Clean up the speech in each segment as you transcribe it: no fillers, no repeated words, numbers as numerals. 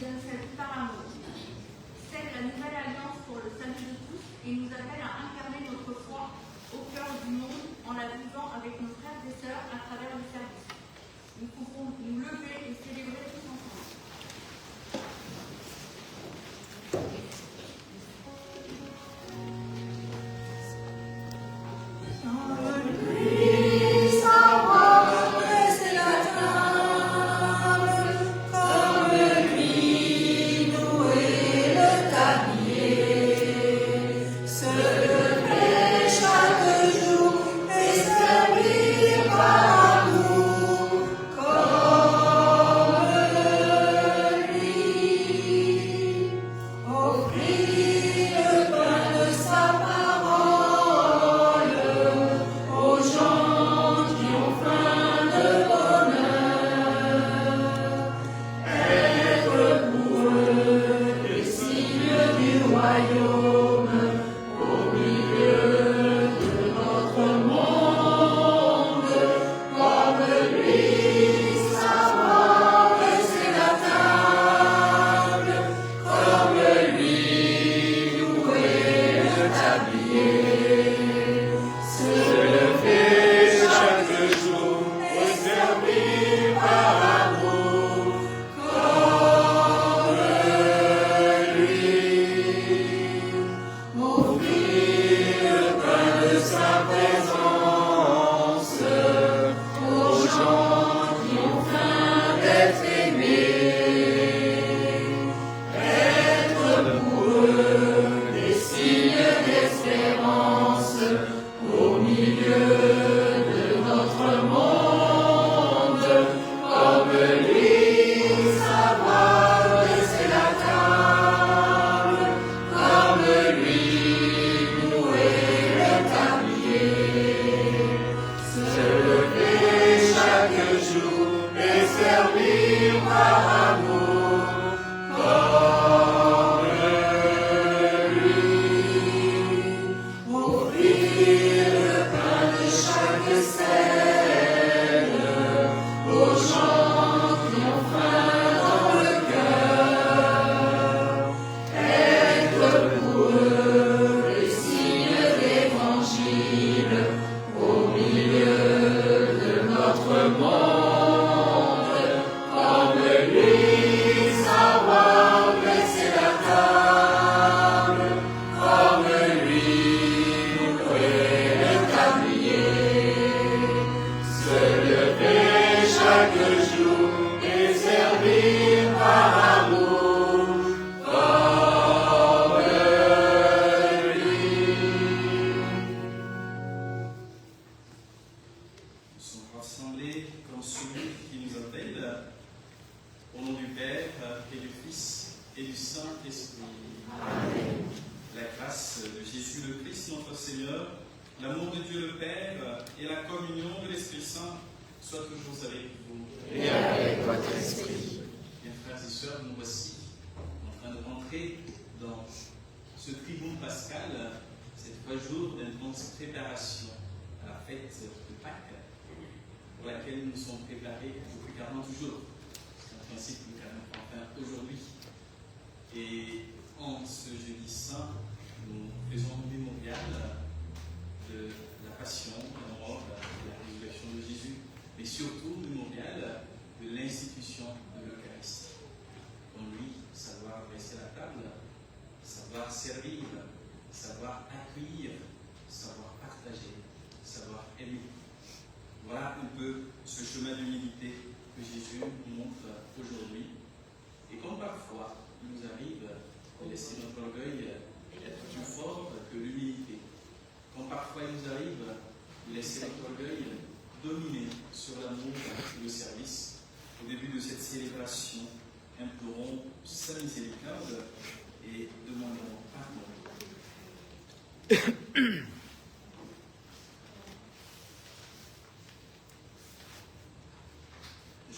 donne sa vie par amour. C'est la nouvelle alliance pour le salut de tous et nous appelle à incarner notre foi au cœur du monde en la vivant avec nos frères et sœurs à travers le service. Nous pouvons nous lever et célébrer tous ensemble.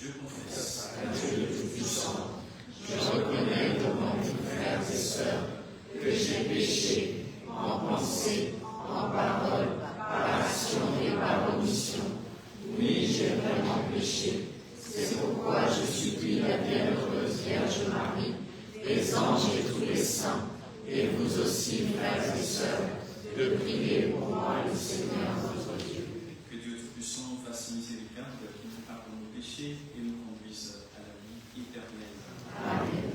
Je confesse à Dieu Tout-Puissant, je reconnais devant mes frères et sœurs que j'ai péché en pensée, en parole, par action et par omission. Oui, j'ai vraiment péché. C'est pourquoi je supplie la bienheureuse Vierge Marie, les anges et tous les saints, et vous aussi, frères et sœurs, de prier pour moi, le Seigneur notre Dieu. Que Dieu Tout-Puissant nous fasse miséricorde, qu'il nous pardonne nos péchés et nous conduise à la vie éternelle. Amen.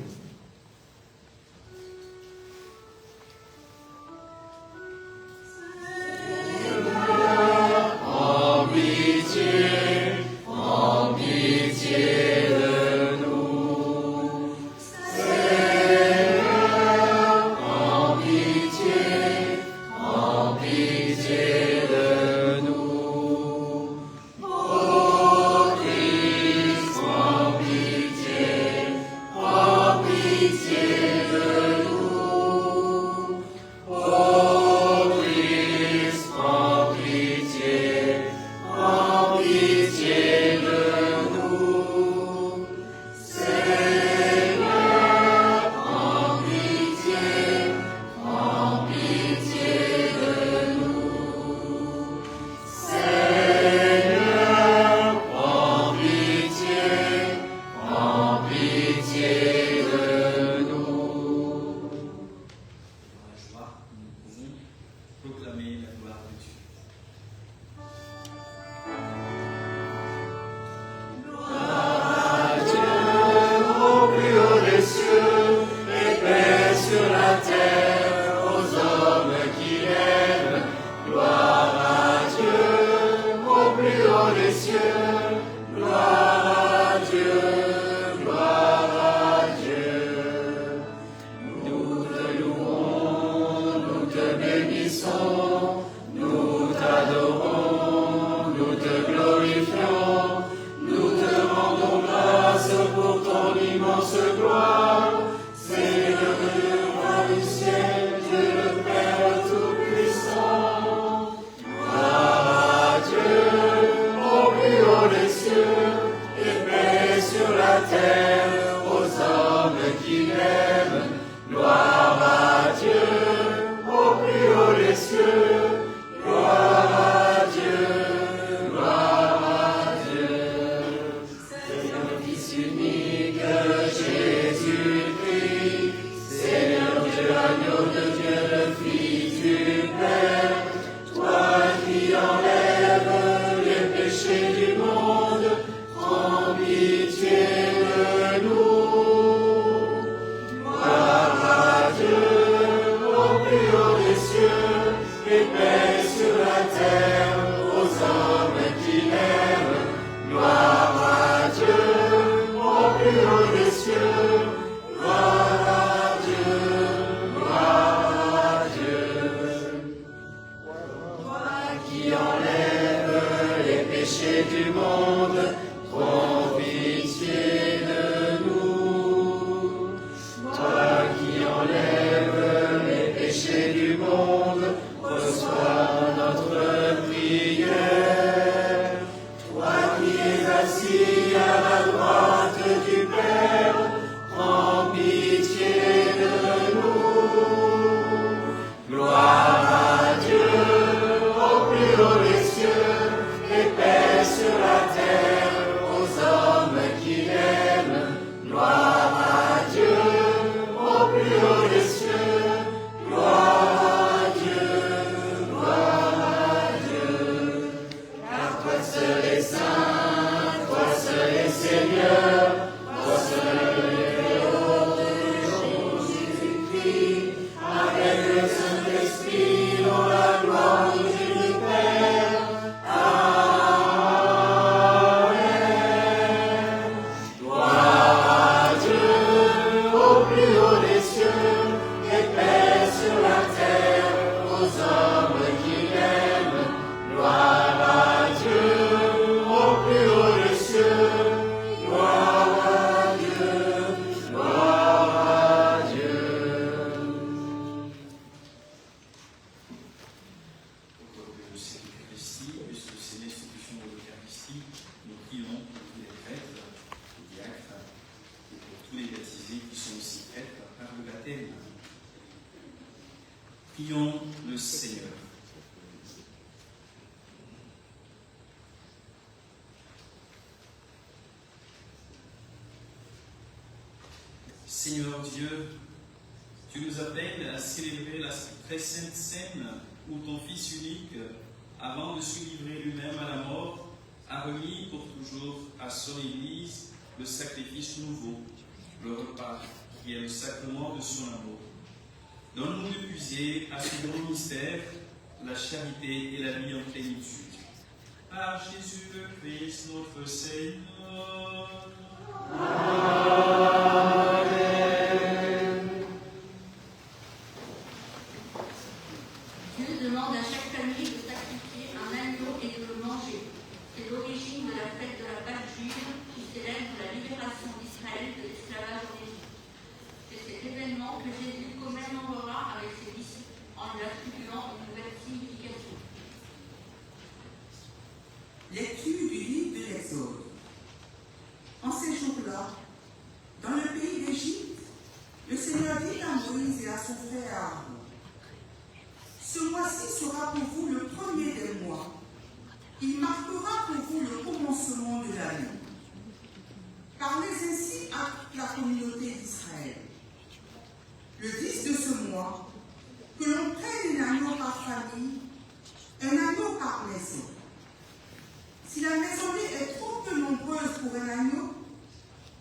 Proclamer la gloire de Dieu. Prions le Seigneur. Seigneur Dieu, tu nous appelles à célébrer la très sainte scène où ton Fils unique, avant de se livrer lui-même à la mort, a remis pour toujours à son Église le sacrifice nouveau, le repas, qui est le sacrement de son amour. Donne-nous de puiser à ce grand mystère la charité et la vie en plénitude. Par Jésus le Christ, notre Seigneur. Dieu demande à chaque famille de sacrifier un agneau et de le manger. C'est l'origine de la fête de la Pâque juive qui célèbre la libération d'Israël de l'esclavage en Égypte. C'est cet événement que Jésus commémorera avec ses disciples en lui attribuant une nouvelle signification. Lecture du livre de l'Exode. En ces jours-là, dans le pays d'Égypte, le Seigneur dit à Moïse et à son frère Aaron: ce mois-ci sera pour vous le premier des mois. Il marquera pour vous le commencement de l'année. Parlez ainsi à la communauté d'Israël. Le 10 de ce mois, que l'on prenne un agneau par famille, un agneau par maison. Si la maisonnée est trop peu nombreuse pour un agneau,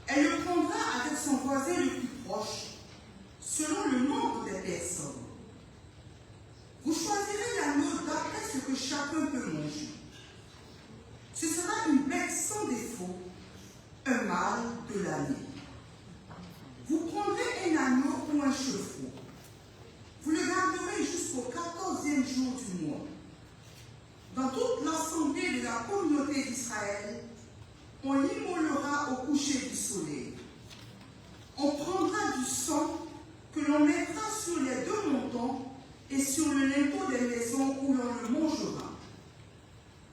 elle le prendra avec son voisin le plus proche, selon le nombre des personnes. Vous choisirez l'agneau d'après ce que chacun peut manger. Ce sera une bête sans défaut, un mâle de l'année. Vous prendrez un agneau ou un chevreau. Vous le garderez jusqu'au 14e jour du mois. Dans toute l'assemblée de la communauté d'Israël, on l'immolera au coucher du soleil. On prendra du sang que l'on mettra sur les deux montants et sur le linteau des maisons où l'on le mangera.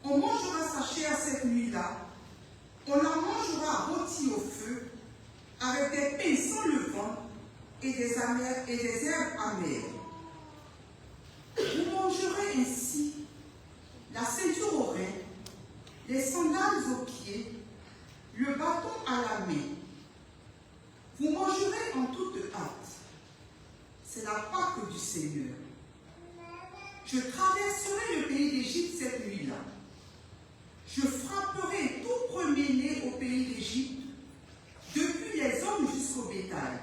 On mangera sa chair cette nuit-là. On la mangera rôtie au feu, avec des pains sans levain et des herbes amères. Vous mangerez ainsi la ceinture au rein, les sandales aux pieds, le bâton à la main. Vous mangerez en toute hâte. C'est la Pâque du Seigneur. Je traverserai le pays d'Égypte cette nuit-là. Je frapperai tout premier-né au pays d'Égypte, depuis les hommes jusqu'au bétail.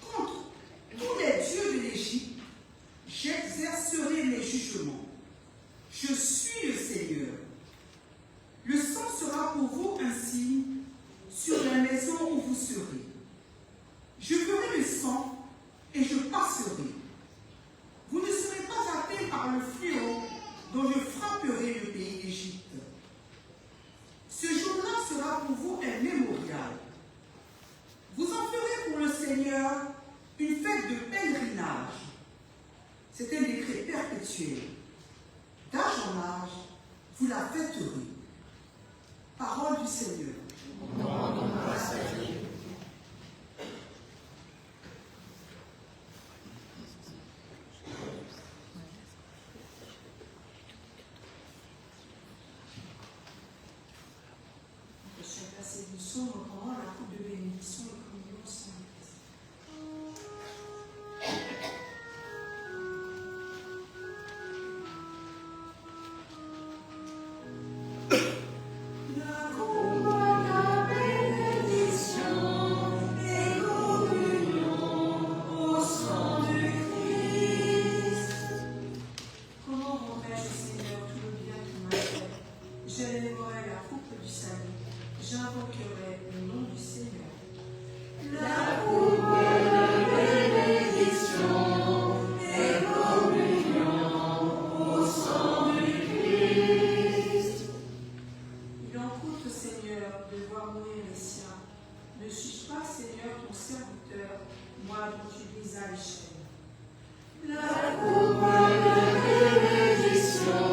Contre tous les dieux de l'Égypte, j'exercerai mes jugements. Je suis le Seigneur. Le sang sera pour vous un signe sur la maison où vous serez. Je ferai le sang et je passerai. Vous ne serez pas atteints par le fléau dont je frapperai le pays d'Égypte. Ce jour-là sera pour vous un mémorial. Vous en ferez pour le Seigneur une fête de pèlerinage. C'est un décret perpétuel. D'âge en âge, vous la fêterez. Parole du Seigneur. Chacun ses douceurs, pendant la coupe de bénédiction et communion au Saint-Christ. J'invoquerai le nom du Seigneur. La coupe de bénédiction et communion au sang du Christ. Il en coûte, Seigneur, de voir mourir les siens. Ne suis-je pas, Seigneur, ton serviteur, moi dont tu brisas les chaînes. La coupe de bénédiction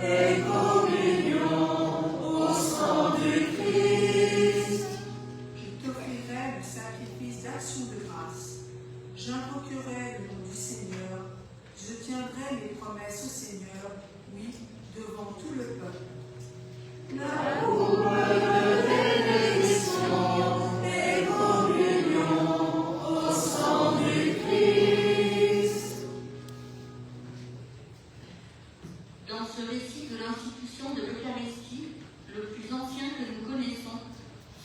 et communion au sang du Christ. Je t'offrirai le sacrifice d'action de grâce. J'invoquerai le nom du Seigneur. Je tiendrai mes promesses au Seigneur, oui, devant tout le peuple. La coupe de bénédiction et communion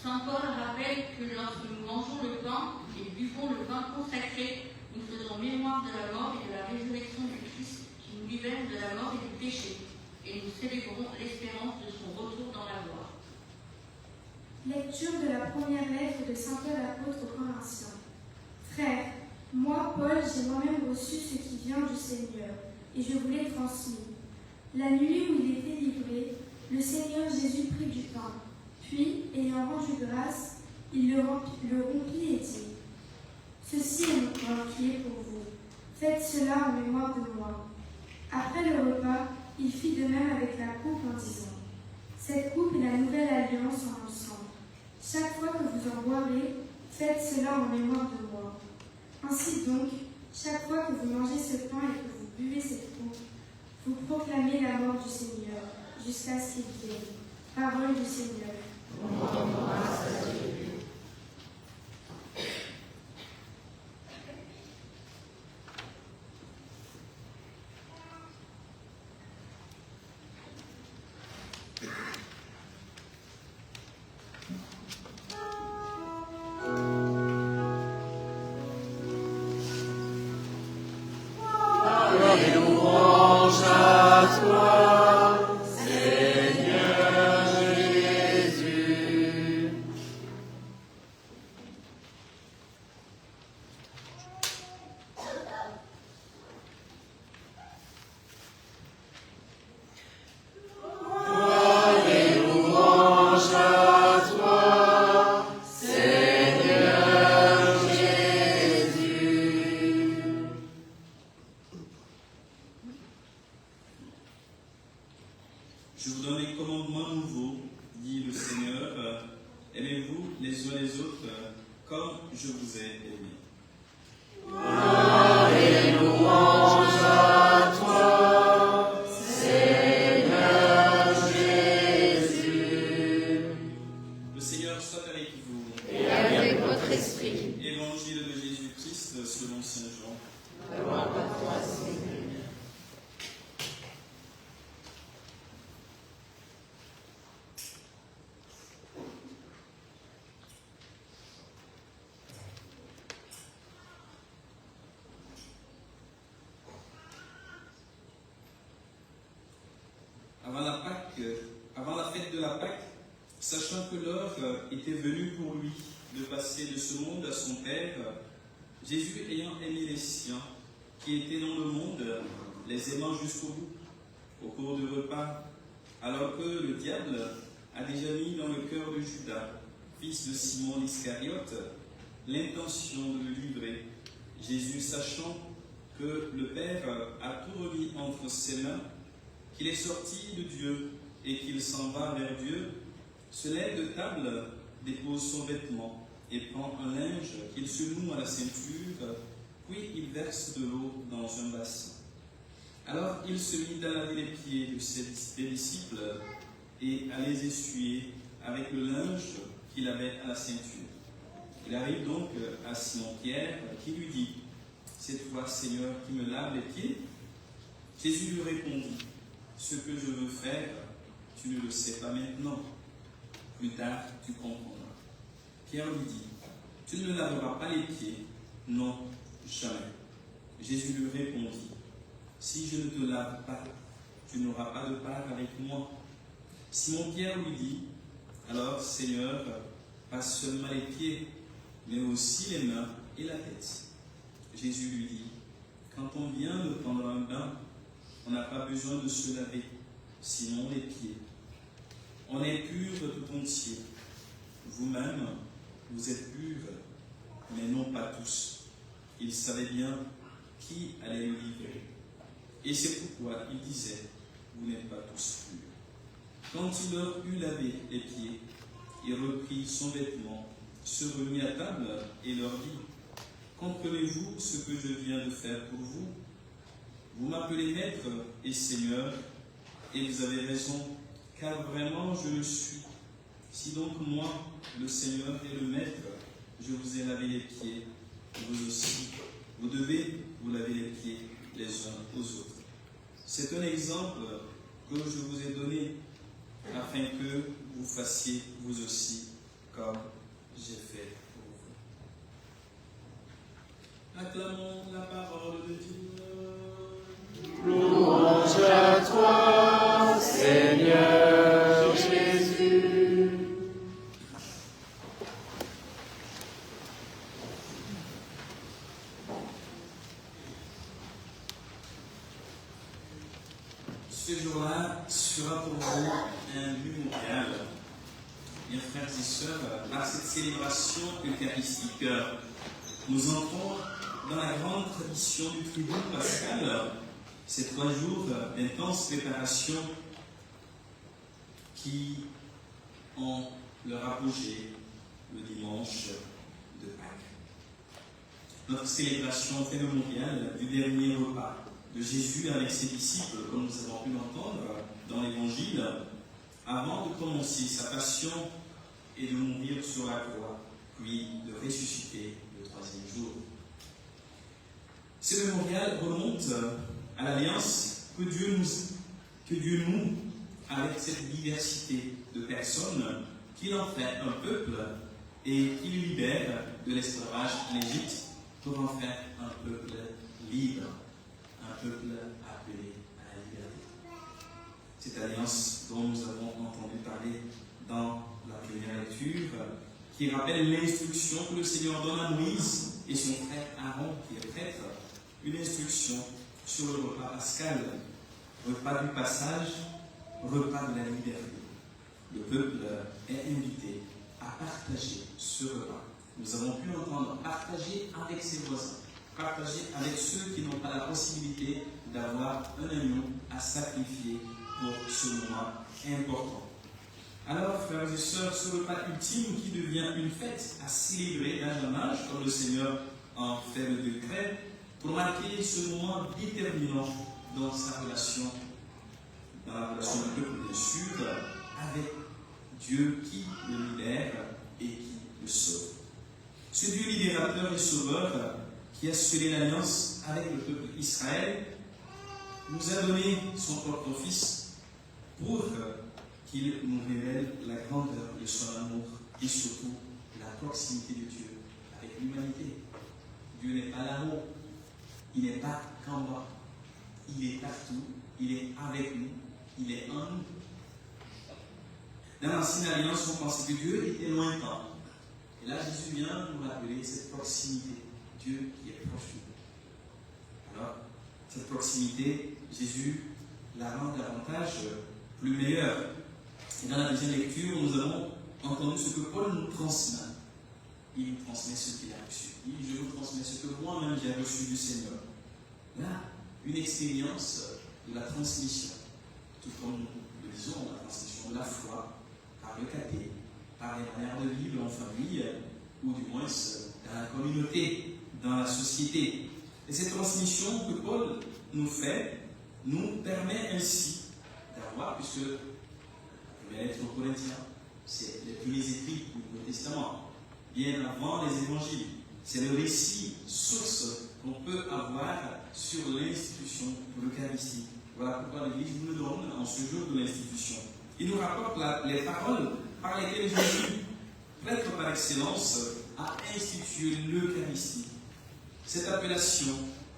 Saint Paul rappelle que lorsque nous mangeons le pain et buvons le vin consacré, nous faisons mémoire de la mort et de la résurrection du Christ qui nous libère de la mort et du péché, et nous célébrons l'espérance de son retour dans la gloire. Lecture de la première lettre de Saint Paul apôtre aux Corinthiens. Frères, moi, Paul, j'ai moi-même reçu ce qui vient du Seigneur, et je vous l'ai transmis. La nuit où il était livré, le Seigneur Jésus prit du pain, puis, ayant rendu grâce, il le rompit et dit : Ceci est mon corps qui est pour vous. Faites cela en mémoire de moi. Après le repas, il fit de même avec la coupe en disant : Cette coupe est la nouvelle alliance en mon sang. Chaque fois que vous en boirez, faites cela en mémoire de moi. Ainsi donc, chaque fois que vous mangez ce pain et que vous buvez cette coupe, vous proclamez la mort du Seigneur, jusqu'à ce qu'il vienne. Parole du Seigneur. Je vous donne des commandements nouveaux, dit le Seigneur. Aimez-vous les uns les autres comme je vous ai aimé. Gloire et louange à toi, Seigneur Jésus. Le Seigneur soit avec vous. Et avec votre esprit. Évangile de Jésus-Christ selon Saint Jean. Gloire à toi, Seigneur. Avant la fête de la Pâque, sachant que l'heure était venue pour lui de passer de ce monde à son Père, Jésus ayant aimé les siens qui étaient dans le monde, les aimant jusqu'au bout, au cours du repas, alors que le diable a déjà mis dans le cœur de Judas, fils de Simon l'Iscariote, l'intention de le livrer, Jésus, sachant que le Père a tout remis entre ses mains, qu'il est sorti de Dieu et qu'il s'en va vers Dieu, se lève de table, dépose son vêtement et prend un linge qu'il se noue à la ceinture, puis il verse de l'eau dans un bassin. Alors il se mit à laver les pieds de ses disciples et à les essuyer avec le linge qu'il avait à la ceinture. Il arrive donc à Simon-Pierre qui lui dit : C'est toi, Seigneur, qui me laves les pieds ? Jésus lui répondit : Ce que je veux faire, tu ne le sais pas maintenant. Plus tard, tu comprendras. Pierre lui dit : Tu ne me laveras pas les pieds. Non, jamais. Jésus lui répondit : Si je ne te lave pas, tu n'auras pas de part avec moi. Simon-Pierre lui dit : Alors, Seigneur, pas seulement les pieds, mais aussi les mains et la tête. Jésus lui dit : Quand on vient de prendre un bain, on n'a pas besoin de se laver, sinon les pieds. On est pur tout entier. Vous-même, vous êtes purs, mais non pas tous. Il savait bien qui allait le livrer. Et c'est pourquoi il disait : Vous n'êtes pas tous purs. Quand il leur eut lavé les pieds, il reprit son vêtement, se remit à table et leur dit : Comprenez-vous ce que je viens de faire pour vous ? Vous m'appelez Maître et Seigneur, et vous avez raison, car vraiment je le suis. Si donc moi, le Seigneur et le Maître, je vous ai lavé les pieds, vous aussi, vous devez vous laver les pieds les uns aux autres. C'est un exemple que je vous ai donné, afin que vous fassiez vous aussi comme j'ai fait pour vous. Acclamons la parole de Dieu. Louange à toi, Seigneur Jésus. Ce jour-là sera pour vous un mémorial. Bien frères et sœurs, par cette célébration eucharistique, nous entrons dans la grande tradition du tribut pascal, ces 3 jours d'intense préparation qui ont leur apogée le dimanche de Pâques. Notre célébration fait mémorial du dernier repas de Jésus avec ses disciples, comme nous avons pu l'entendre dans l'Évangile, avant de commencer sa passion et de mourir sur la croix, puis de ressusciter le 3e jour. Ce mémorial remonte à l'alliance que Dieu noue avec cette diversité de personnes qu'il en fait un peuple et qu'il libère de l'esclavage en Égypte pour en faire un peuple libre, un peuple appelé à la liberté. Cette alliance dont nous avons entendu parler dans la première lecture, qui rappelle l'instruction que le Seigneur donne à Moïse et son frère Aaron, qui est prêtre, une instruction sur le repas pascal, repas du passage, repas de la liberté. Le peuple est invité à partager ce repas. Nous avons pu entendre partager avec ses voisins, partager avec ceux qui n'ont pas la possibilité d'avoir un agneau à sacrifier pour ce moment important. Alors, frères et sœurs, ce repas ultime qui devient une fête à célébrer d'âge en âge, comme le Seigneur en fait le décret, pour marquer ce moment déterminant dans sa relation, dans la relation du peuple, bien sûr, avec Dieu qui le libère et qui le sauve. Ce Dieu libérateur et sauveur qui a scellé l'alliance avec le peuple d'Israël nous a donné son propre Fils pour qu'il nous révèle la grandeur de son amour et surtout la proximité de Dieu avec l'humanité. Dieu n'est pas là-haut, il n'est pas qu'en bas, il est partout, il est avec nous, il est en nous. Dans l'ancienne alliance, on pensait que Dieu était lointain. Et là, Jésus vient nous rappeler cette proximité, Dieu qui est proche de nous. Alors, cette proximité, Jésus la rend davantage plus meilleure. Et dans la deuxième lecture, nous avons entendu ce que Paul nous transmet. Il nous transmet ce qu'il a reçu. Il dit, je vous transmets ce que moi-même j'ai reçu du Seigneur. Là, une expérience de la transmission. Tout comme nous le disons, la transmission de la foi, par le caté, par les manières de vivre en famille, ou du moins dans la communauté, dans la société. Et cette transmission que Paul nous fait, nous permet ainsi d'avoir, puisque la lettre aux Corinthiens, c'est les premiers écrits du Nouveau Testament, bien avant les évangiles. C'est le récit, source qu'on peut avoir sur l'institution de l'Eucharistie. Voilà pourquoi l'Église nous le donne en ce jour de l'institution. Il nous rapporte les paroles par lesquelles Jésus, prêtre par excellence, a institué l'Eucharistie. Cette appellation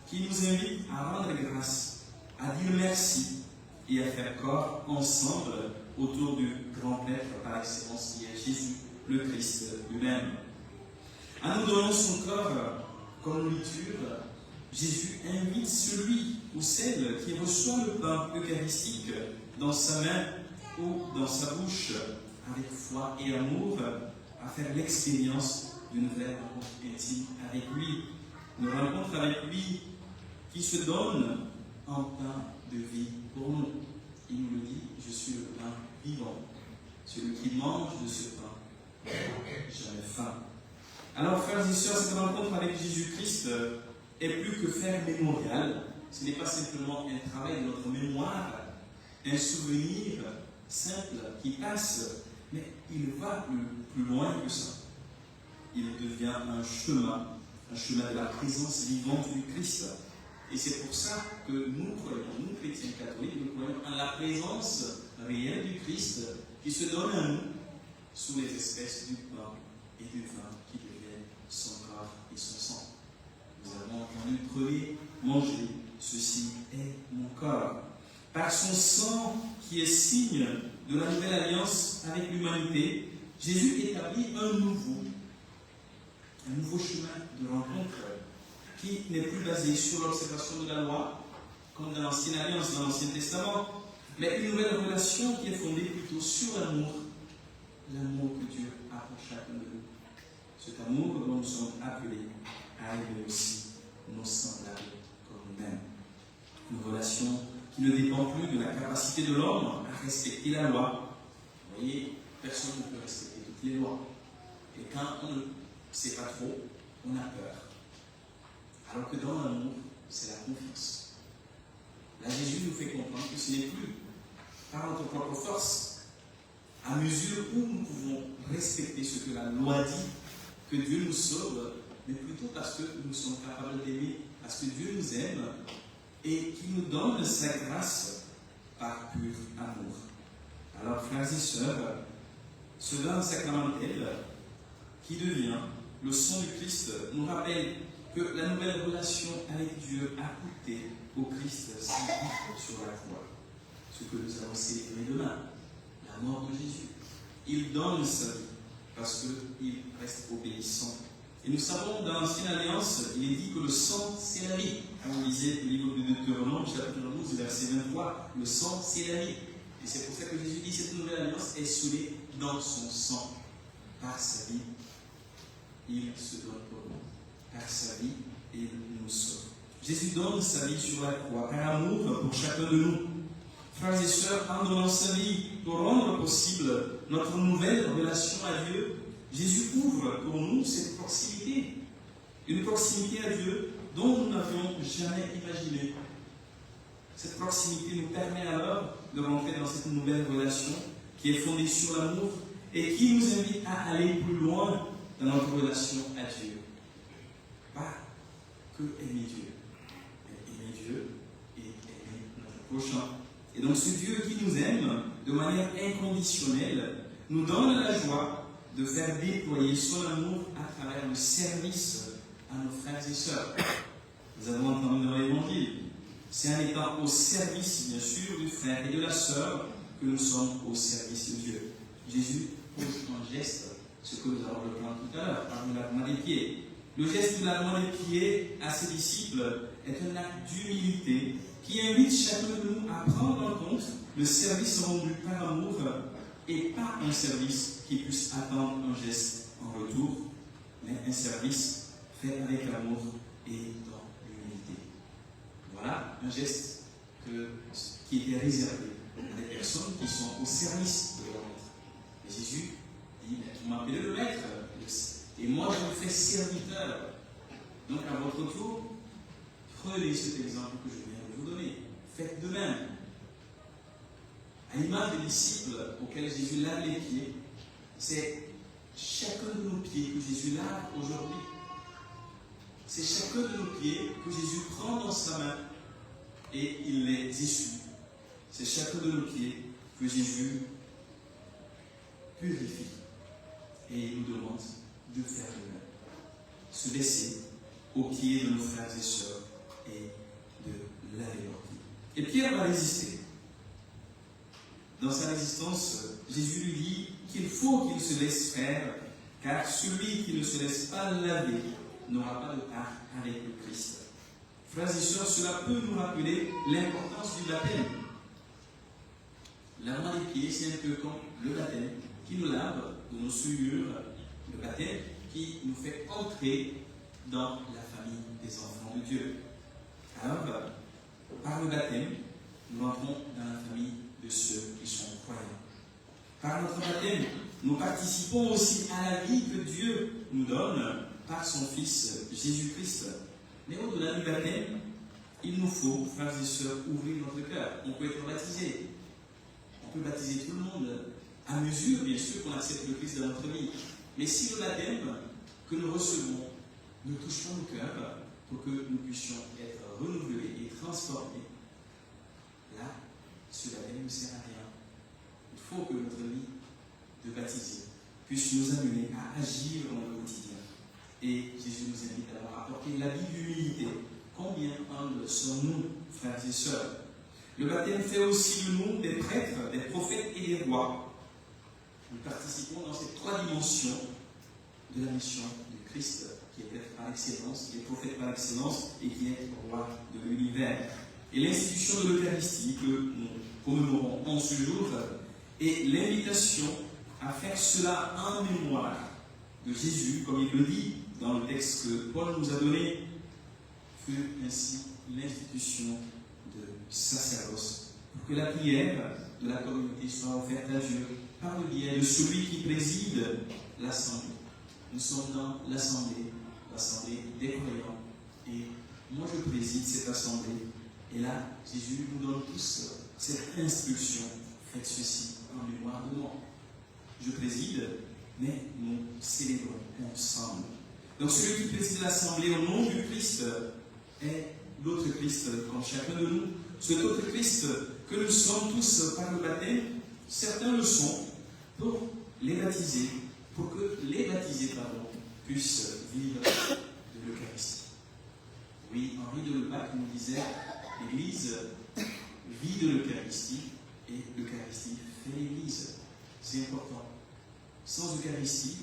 qui nous invite à rendre grâce, à dire merci et à faire corps ensemble autour du grand prêtre par excellence qui est Jésus, le Christ lui-même. En nous donnant son corps comme nourriture, Jésus invite celui ou celle qui reçoit le pain eucharistique dans sa main ou dans sa bouche avec foi et amour à faire l'expérience d'une vraie rencontre intime avec lui. Une rencontre avec lui qui se donne en pain de vie pour nous. Il nous le dit, je suis le pain vivant. Celui qui mange de ce pain n'aura jamais faim. Alors, frères et sœurs, cette rencontre avec Jésus-Christ est plus que faire mémorial. Ce n'est pas simplement un travail de notre mémoire, un souvenir simple qui passe, mais il va plus loin que ça. Il devient un chemin de la présence vivante du Christ. Et c'est pour ça que nous croyons, nous chrétiens catholiques, nous croyons en la présence réelle du Christ qui se donne à nous sous les espèces du pain et du vin qui deviennent son corps et son sang. Nous avons entendu prenez, mangez, ceci est mon corps. Par son sang qui est signe de la nouvelle alliance avec l'humanité, Jésus établit un nouveau chemin de rencontre qui n'est plus basé sur l'observation de la loi, comme dans l'Ancienne Alliance, dans l'Ancien Testament, mais une nouvelle relation qui est fondée plutôt sur l'amour que Dieu a pour chacun de nous. Cet amour dont nous sommes appelés à aimer aussi nos semblables comme nous-mêmes. Une relation qui ne dépend plus de la capacité de l'homme à respecter la loi. Vous voyez, personne ne peut respecter toutes les lois. Et quand on ne sait pas trop, on a peur. Alors que dans l'amour, c'est la confiance. Là, Jésus nous fait comprendre que ce n'est plus par notre propre force, à mesure où nous pouvons respecter ce que la loi dit, que Dieu nous sauve, mais plutôt parce que nous sommes capables d'aimer, parce que Dieu nous aime et qu'il nous donne sa grâce par pur amour. Alors, frères et sœurs, ce vin sacramentel qui devient le sang du Christ nous rappelle que la nouvelle relation avec Dieu a coûté au Christ sa vie sur la croix. Ce que nous allons célébrer demain, la mort de Jésus. Il donne sa vie parce qu'il reste obéissant. Et nous savons, dans l'Ancienne Alliance, il est dit que le sang, c'est la vie. Quand vous lisez le livre de Deutéronome, chapitre 12, verset 23, le sang, c'est la vie. Et c'est pour ça que Jésus dit que cette nouvelle alliance est scellée dans son sang. Par sa vie, il se donne pour nous. Par sa vie, il nous sauve. Jésus donne sa vie sur la croix, par amour pour chacun de nous. Frères et sœurs, en donnant sa vie pour rendre possible notre nouvelle relation à Dieu, Jésus ouvre pour nous cette proximité. Une proximité à Dieu dont nous n'avions jamais imaginé. Cette proximité nous permet alors de rentrer dans cette nouvelle relation qui est fondée sur l'amour et qui nous invite à aller plus loin dans notre relation à Dieu. Pas que aimer Dieu, mais aimer Dieu et aimer notre prochain. Et donc ce Dieu qui nous aime de manière inconditionnelle nous donne la joie de faire déployer son amour à travers le service à nos frères et sœurs. Nous avons entendu dans l'Évangile, c'est en étant au service, bien sûr, du frère et de la sœur que nous sommes au service de Dieu. Jésus pose un geste, ce que nous allons reprendre tout à l'heure, par le lavement des pieds. Le geste du lavement des pieds à ses disciples est un acte d'humilité qui invite chacun de nous à prendre en compte le service rendu par amour et pas un service qui puisse attendre un geste en retour, mais un service fait avec amour et dans l'humilité. Voilà un geste qui était réservé à des personnes qui sont au service de leur maître. Et Jésus dit, vous m'appelez le maître, et moi je vous fais serviteur. Donc à votre tour, prenez cet exemple que je viens de vous donner. Faites de même. À l'image des disciples auxquels Jésus lave les pieds, c'est chacun de nos pieds que Jésus lave aujourd'hui. C'est chacun de nos pieds que Jésus prend dans sa main et il les essuie. C'est chacun de nos pieds que Jésus purifie et il nous demande de faire de même. Se baisser aux pieds de nos frères et sœurs et de laver leurs pieds. Et Pierre va résister. Dans sa résistance, Jésus lui dit qu'il faut qu'il se laisse faire, car celui qui ne se laisse pas laver n'aura pas de part avec le Christ. Frères et sœurs, cela peut nous rappeler l'importance du baptême. Lavement des pieds, c'est un peu comme le baptême qui nous lave de nos souillures, le baptême qui nous fait entrer dans la famille des enfants de Dieu. Alors, par le baptême, nous entrons dans la famille de ceux qui sont croyants. Par notre baptême, nous participons aussi à la vie que Dieu nous donne par son Fils Jésus-Christ. Mais au-delà du baptême, il nous faut, frères et sœurs, ouvrir notre cœur. On peut être baptisé. On peut baptiser tout le monde, à mesure, bien sûr, qu'on accepte le Christ dans notre vie. Mais si le baptême que nous recevons ne touche pas nos cœurs, pour que nous puissions être renouvelés et transformés, là, ce baptême ne sert à rien. Il faut que notre vie de baptisé puisse nous amener à agir dans le quotidien. Et Jésus nous invite alors à porter la vie d'humilité. Combien humbles sommes-nous, frères et sœurs? Le baptême fait aussi de nous des prêtres, des prophètes et des rois. Nous participons dans ces trois dimensions de la mission de Christ, qui est prêtre par excellence, qui est prophète par excellence et qui est roi de l'univers. Et l'institution de l'Eucharistie que nous commémorons en ce jour est l'invitation à faire cela en mémoire de Jésus, comme il le dit dans le texte que Paul nous a donné, fut ainsi l'institution de sacerdoce, pour que la prière de la communauté soit offerte à Dieu par le biais de celui qui préside l'assemblée. Nous sommes dans l'assemblée des croyants, et moi je préside cette assemblée, et là Jésus nous donne tous cette instruction: faites ceci en mémoire de moi. Je préside, mais nous célébrons ensemble. Donc celui qui préside l'assemblée au nom du Christ est l'autre Christ, comme chacun de nous. Cet autre Christ que nous sommes tous par le baptême, certains le sont pour les baptiser, pour que les baptisés puissent vivre de l'Eucharistie. Oui, Henri de Lepac nous disait: l'Église vit de l'Eucharistie et l'Eucharistie fait l'Église. C'est important. Sans Eucharistie,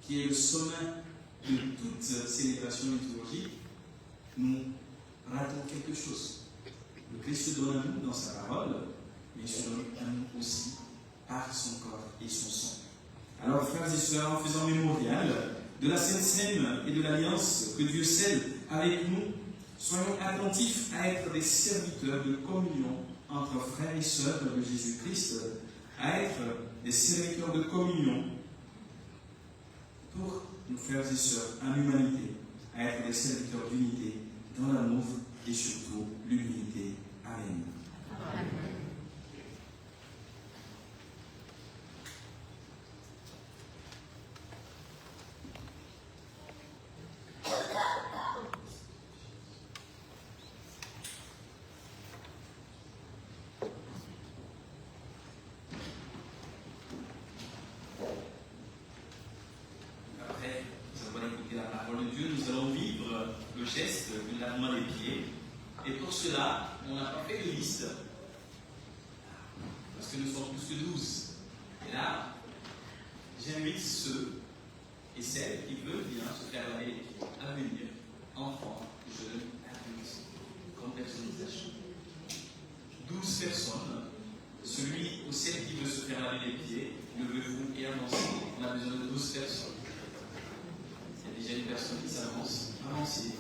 qui est le sommet de toute célébration liturgique, nous ratons quelque chose. Le Christ se donne à nous dans sa parole, mais il se donne à nous aussi par son corps et son sang. Alors, frères et sœurs, en faisant mémorial de la Sainte Seine et de l'alliance que Dieu scelle avec nous, soyons attentifs à être des serviteurs de communion entre frères et sœurs de Jésus-Christ, à être des serviteurs de communion pour nos frères et sœurs en humanité, à être des serviteurs d'unité dans l'amour et surtout l'humilité. Amen. Amen. Geste du lavement des pieds, et pour cela on n'a pas fait de liste parce que nous sommes plus que 12, et là j'invite ceux et celles qui veulent bien se faire laver les pieds à venir, enfants, jeunes, adultes, comme personnes âgées. 12 personnes, celui ou celle qui veut se faire laver les pieds, levez-vous et avancez. On a besoin de 12 personnes. Il y a déjà une personne qui s'avance, avancez.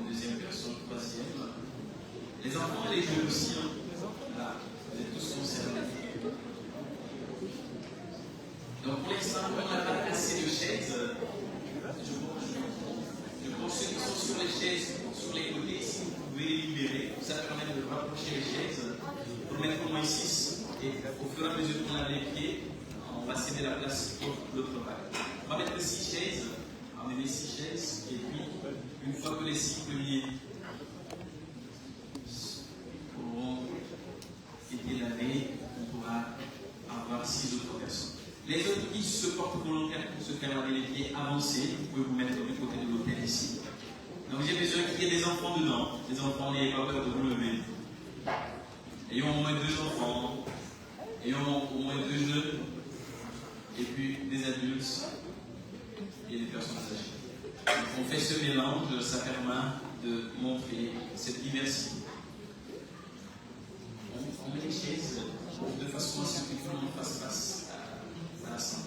Une deuxième personne, troisième. Les enfants et les jeunes aussi. Voilà, vous êtes tous concernés. Donc pour l'instant, comme on n'a pas assez de chaises, je pense ceux qui sont sur les chaises, sur les côtés, si vous pouvez les libérer, ça permet de rapprocher les chaises pour mettre au moins 6. Et au fur et à mesure qu'on a les pieds, on va céder la place pour l'autre vague. On va mettre 6 chaises, on met les 6 chaises, et puis une fois que les 6 premiers auront été lavés, on pourra avoir 6 autres personnes. Les autres qui se portent volontaires pour se faire laver les pieds, avancez, vous pouvez vous mettre du côté de l'hôtel ici. Donc j'ai besoin qu'il y ait des enfants dedans. Les enfants, n'ayez pas peur de vous lever. Ayons au moins 2 enfants, ayons au moins 2 jeunes, et puis des adultes et des personnes âgées. Donc on fait ce mélange, ça permet de montrer cette diversité. On met les chaises de façon à ce que tout le monde fasse face à la santé.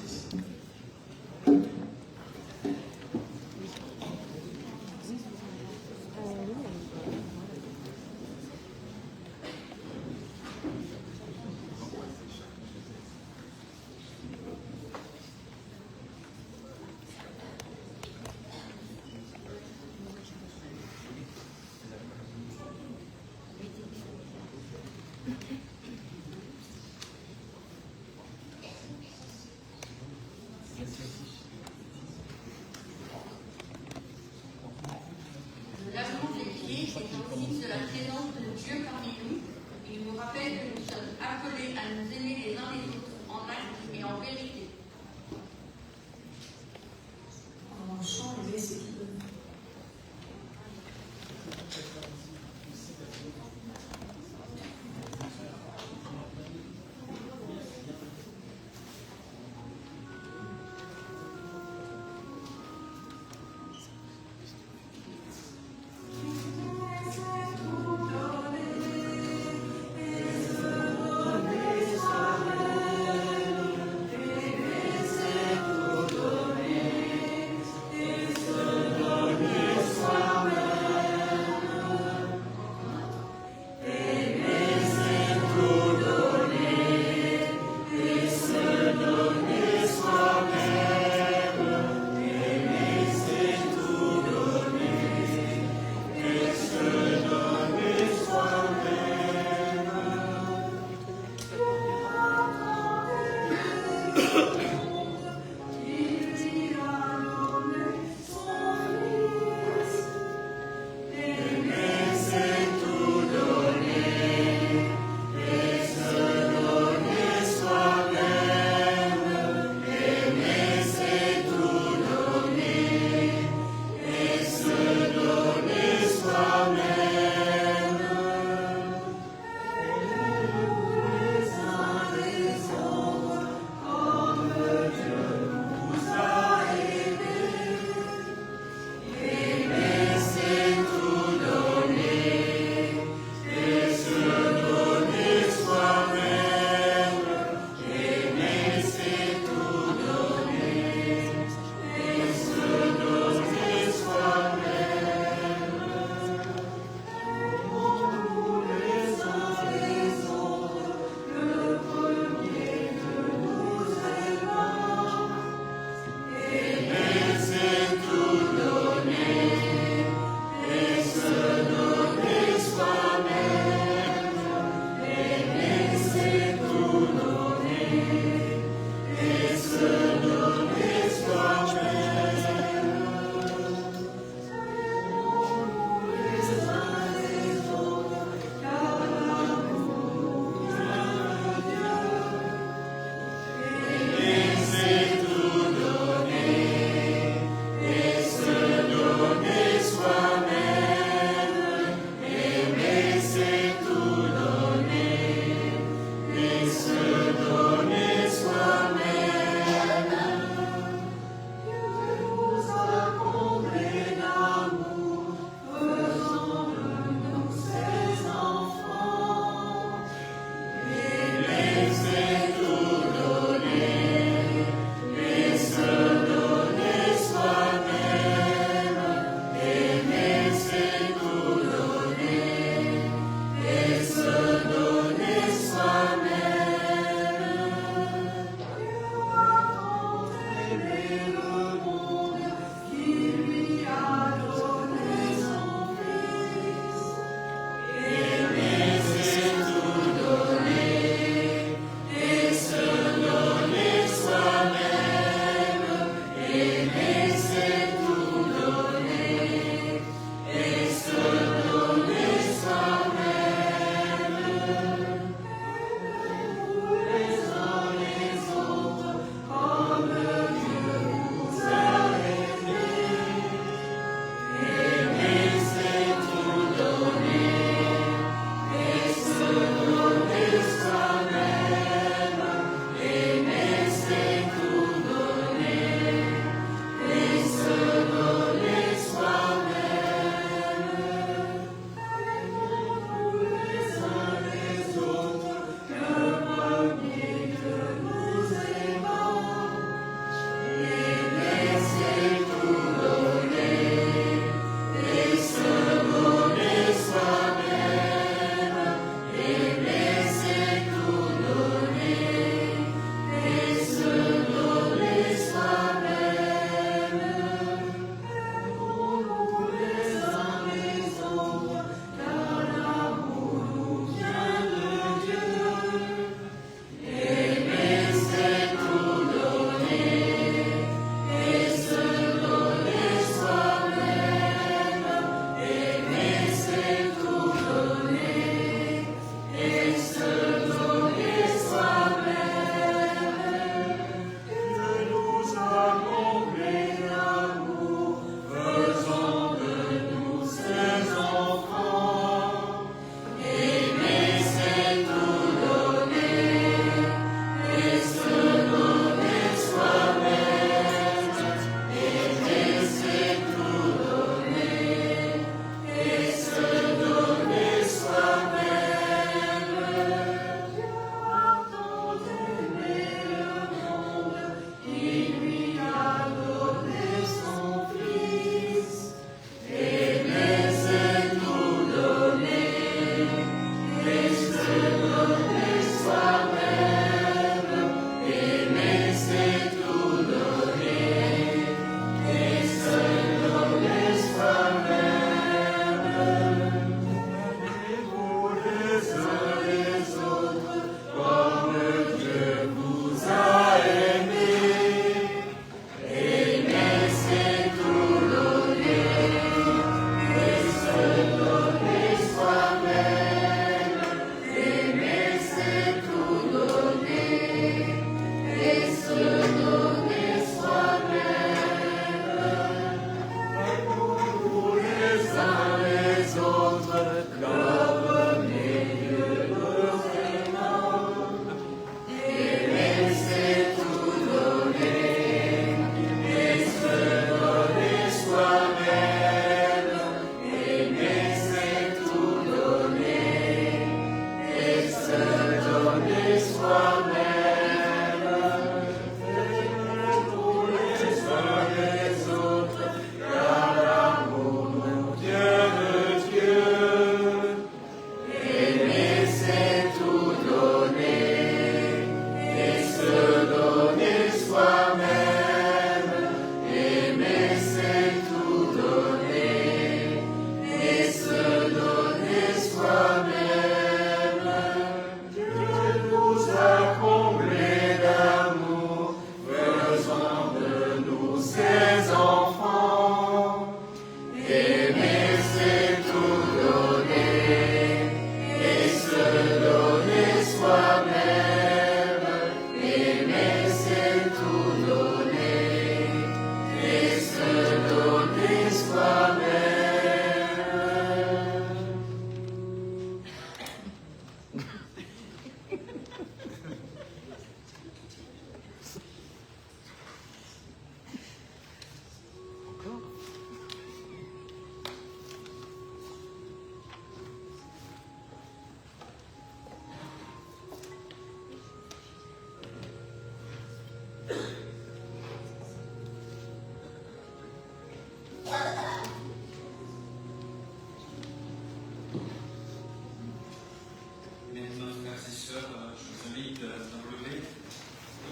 Maintenant, frères et sœurs, je vous invite à vous lever. Et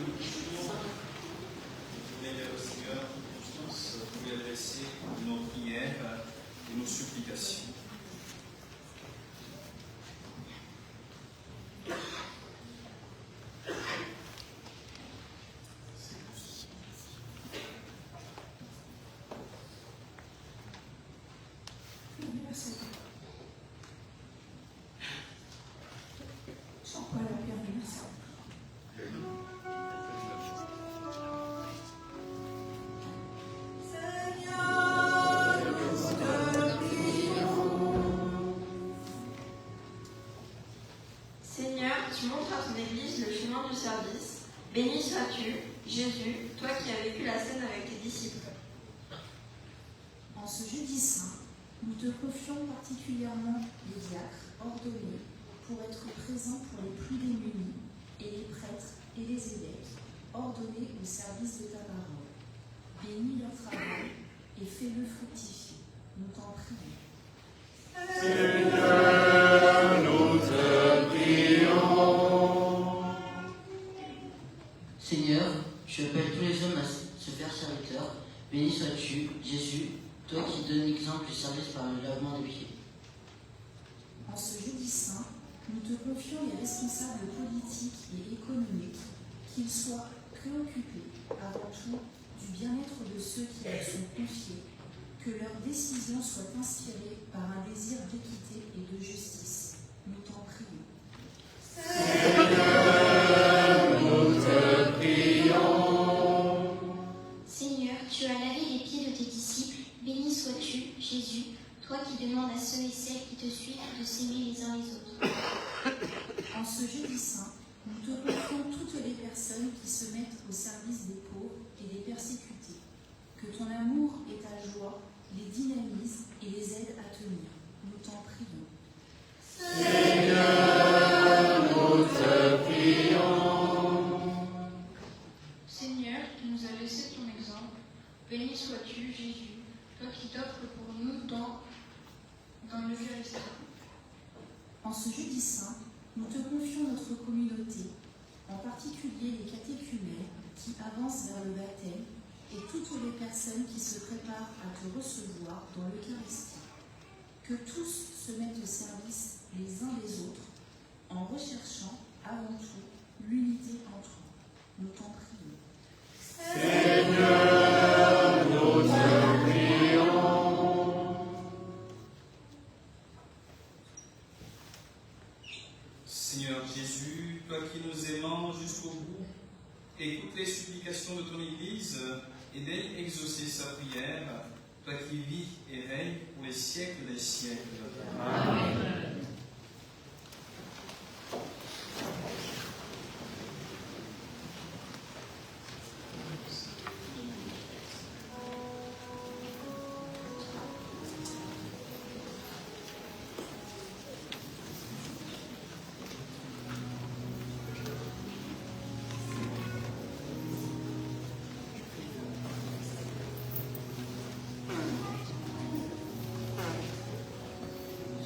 nous prions. Vous voulez dire au Seigneur, constance, vous lui adresser nos prières et nos supplications. Jean-Paul a perdu ça. Seigneur, tu montres à ton Église le chemin du service. Béni sois-tu, Jésus, toi qui as vécu la scène avec tes disciples. En ce jeudi saint, nous te confions particulièrement les diacres ordonnés pour être présents pour les plus démunis et les prêtres et les évêques ordonnés au service de ta parole. Bénis leur travail et fais-le fructifier. Nous t'en prions. Seigneur, nous te prions. Seigneur, tu appelles tous les hommes à se faire serviteurs. Béni sois-tu, Jésus, toi qui donnes l'exemple du service par le lavement des pieds. En ce jeudi saint, nous te confions les responsables politiques et économiques, qu'ils soient préoccupés avant tout du bien-être de ceux qui leur sont confiés, que leurs décisions soient inspirées par un désir d'équité et de justice. Nous t'en prions. Seigneur, nous te prions. Seigneur, tu as lavé les pieds de tes disciples. Béni sois-tu, Jésus, toi qui demandes à ceux et celles qui te suivent de s'aimer les uns les autres. En ce jeudi saint, nous te confions toutes les personnes qui se mettent au service des pauvres et des persécutés. Que ton amour et ta joie les dynamisent et les aident à tenir. Nous t'en prions. Seigneur, nous te prions. Seigneur, tu nous as laissé ton exemple. Béni sois-tu, Jésus, toi qui t'offres pour nous dans l'Eucharistie. En ce jeudi saint, nous te confions notre communauté, en particulier les catéchumènes qui avancent vers le baptême et toutes les personnes qui se préparent à te recevoir dans l'Eucharistie. Que tous se mettent au service les uns des autres en recherchant avant tout l'unité entre eux. Nous t'en prions. Seigneur, nous te prions. Seigneur Jésus, toi qui nous aimons jusqu'au bout, écoute les supplications de ton Église et daigne exaucer sa prière, toi qui vis et règnes pour les siècles des siècles. Amen.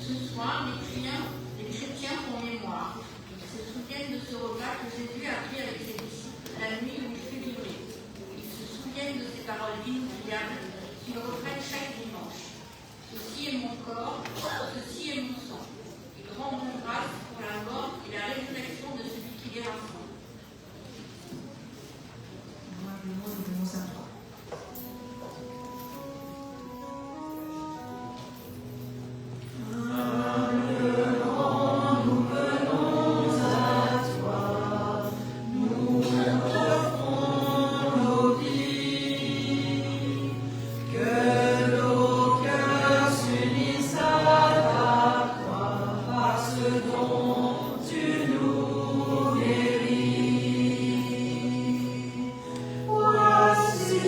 Ce soir, les chrétiens font mémoire. Ils se souviennent de ce repas que Jésus a pris avec ses disciples la nuit où il fut livré. Ils se souviennent de ces paroles inoubliables qu'ils reprennent chaque dimanche. Ceci est mon corps, ceci est mon sang. Ils rendront grâce pour la mort et la résurrection de celui qui les rassemble. Humblement, nous venons à toi. Voici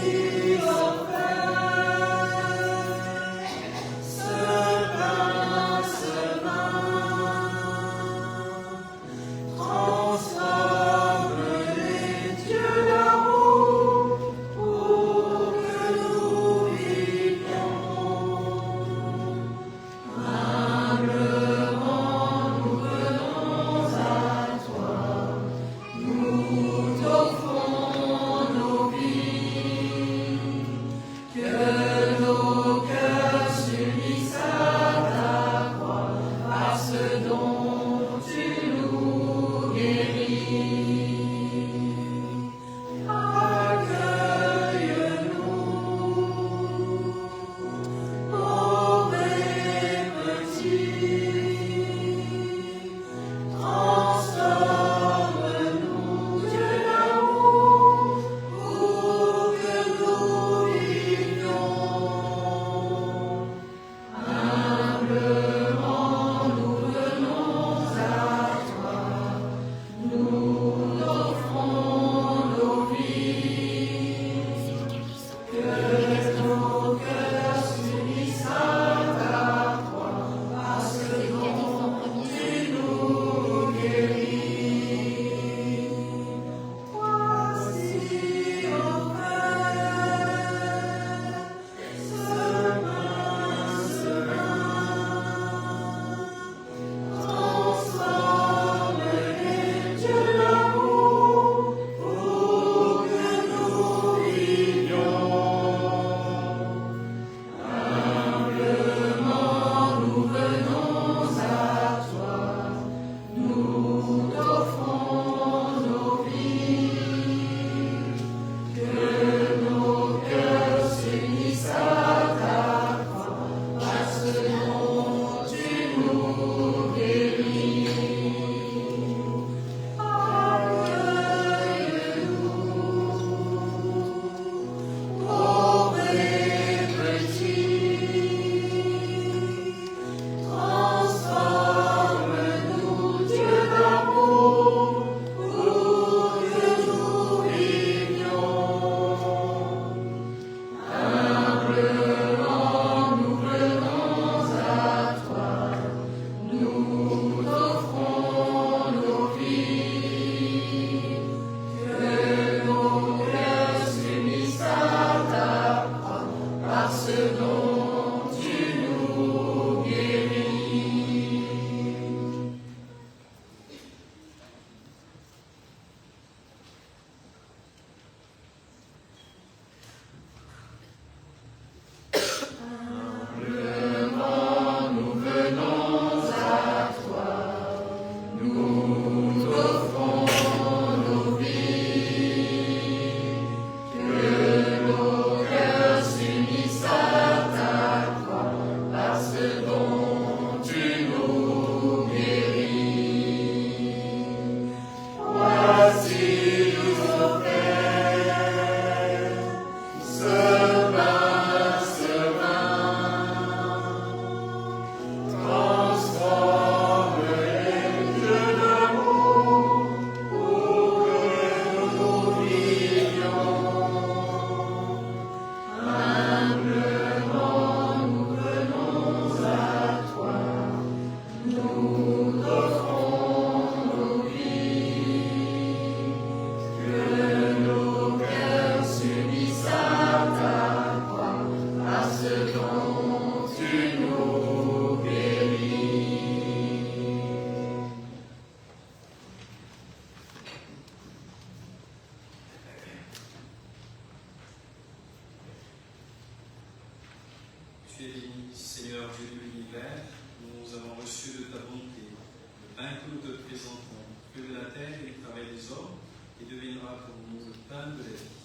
Tu es béni, Seigneur Dieu de l'univers, nous avons reçu de ta bonté le pain que nous te présentons, que de la terre et du travail des hommes, et deviendra pour nous le pain de la vie.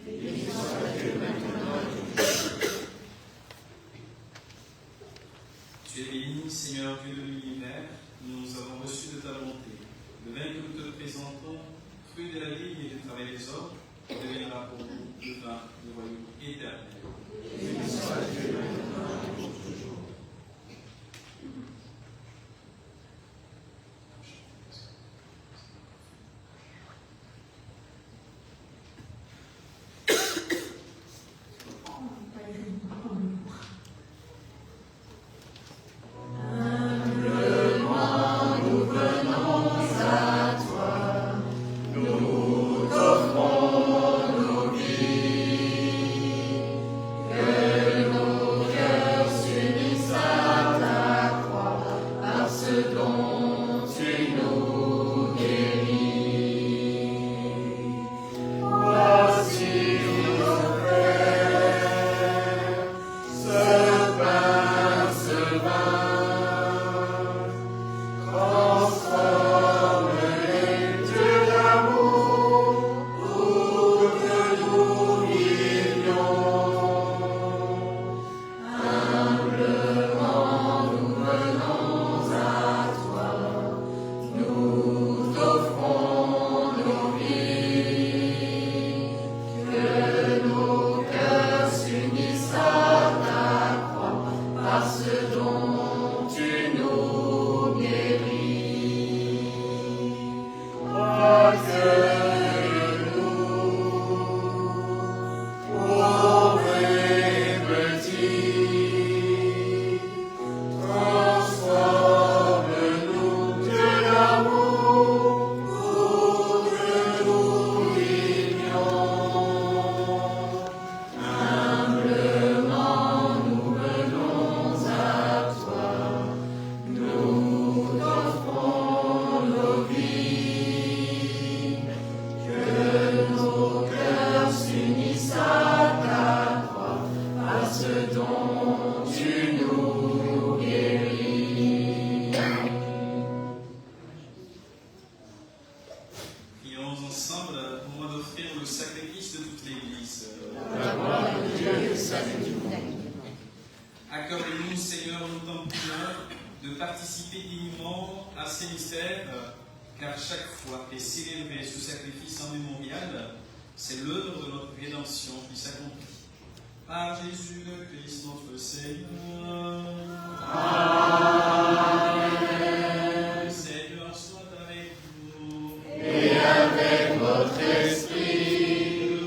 Béni soit Dieu maintenant et toujours. Tu es béni, Seigneur Dieu de l'univers, nous avons reçu de ta bonté le vin que nous te présentons, fruit de la vigne et du travail des hommes, et deviendra pour nous le vin du royaume éternel. Béni soit Dieu maintenant et pour toujours. Que dont tu nous guéris. Prions ensemble au moment d'offrir le sacrifice de toute l'Église. La gloire de Dieu, salut du monde. Accorde-nous, Seigneur, nous t'en prions, de participer dignement à ces mystères, car chaque fois qu'est célébré ce sacrifice en mémorial, c'est l'œuvre de notre rédemption qui s'accomplit. Par Jésus le Christ, notre Seigneur. Amen. Le Seigneur soit avec vous. Et avec votre esprit,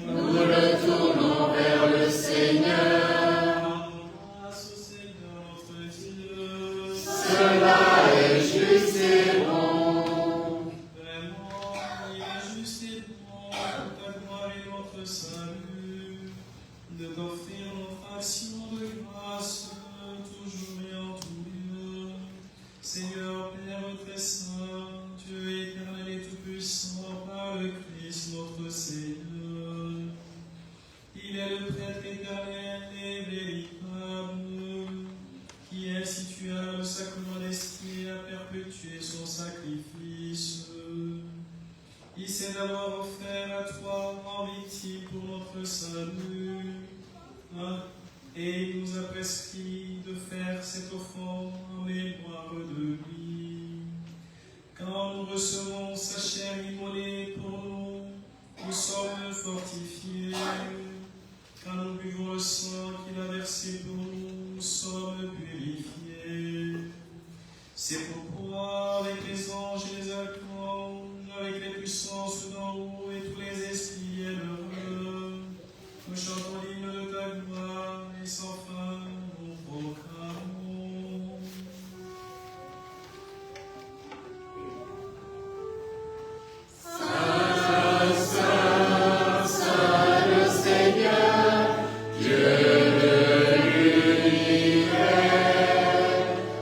nous le tournons vers le Seigneur. Rendons grâce au Seigneur notre Dieu. Cela est juste et bon. Vraiment, il est juste et bon, pour ta gloire et notre salut, de t'offrir notre action de grâce, toujours et en tout lieu. Seigneur, Père très saint, Dieu éternel et tout-puissant, par le Christ notre Seigneur. Il est le prêtre éternel et véritable, qui institua le sacrement d'esprit à perpétuer son sacrifice. Il s'est d'abord offert à toi en victime pour notre salut, et il nous a prescrit de faire cette offrande en mémoire de lui. Quand nous recevons sa chair immolée pour nous, nous sommes fortifiés. Quand nous buvons le sang qu'il a versé pour nous, nous sommes purifiés. C'est pourquoi, avec les anges et les archanges, avec les puissances d'en haut et tous les esprits heureux, nous chantons l'hymne de ta gloire et sans fin nous proclamons. Saint, Saint, Saint le Seigneur, Dieu de l'univers.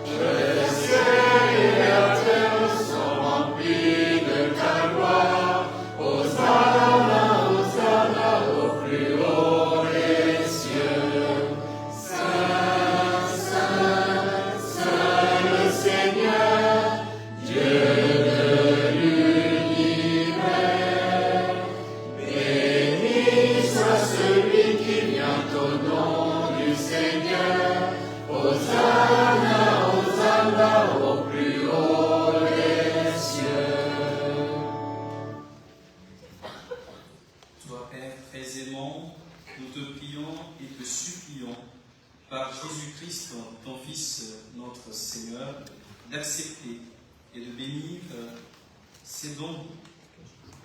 Le ciel et la terre sont remplis de ta gloire. Hosanna, Hosanna au plus haut des cieux. Saint, Saint, Saint le Seigneur, Dieu de l'univers. Béni soit celui qui vient au nom du Seigneur. Hosanna, Hosanna au plus haut des cieux. Toi, Père très aimant, nous te prions et te supplions, par Jésus-Christ, ton Fils, notre Seigneur, d'accepter et de bénir ces dons,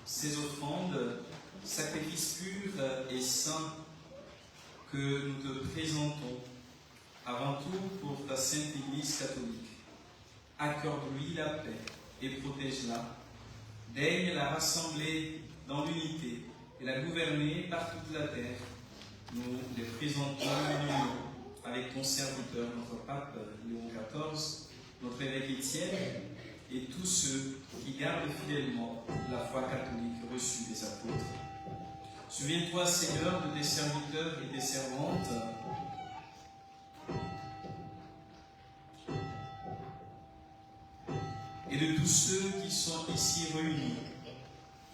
ces offrandes, sacrifices purs et saints que nous te présentons, avant tout pour ta Sainte Église catholique. Accorde-lui la paix et protège-la. Daigne la rassembler dans l'unité et la gouverner par toute la terre. Nous les présentons en union avec ton serviteur, notre pape Léon XIV, notre évêque Étienne et tous ceux qui gardent fidèlement la foi catholique reçue des apôtres. Souviens-toi, Seigneur, de tes serviteurs et tes servantes, et de tous ceux qui sont ici réunis,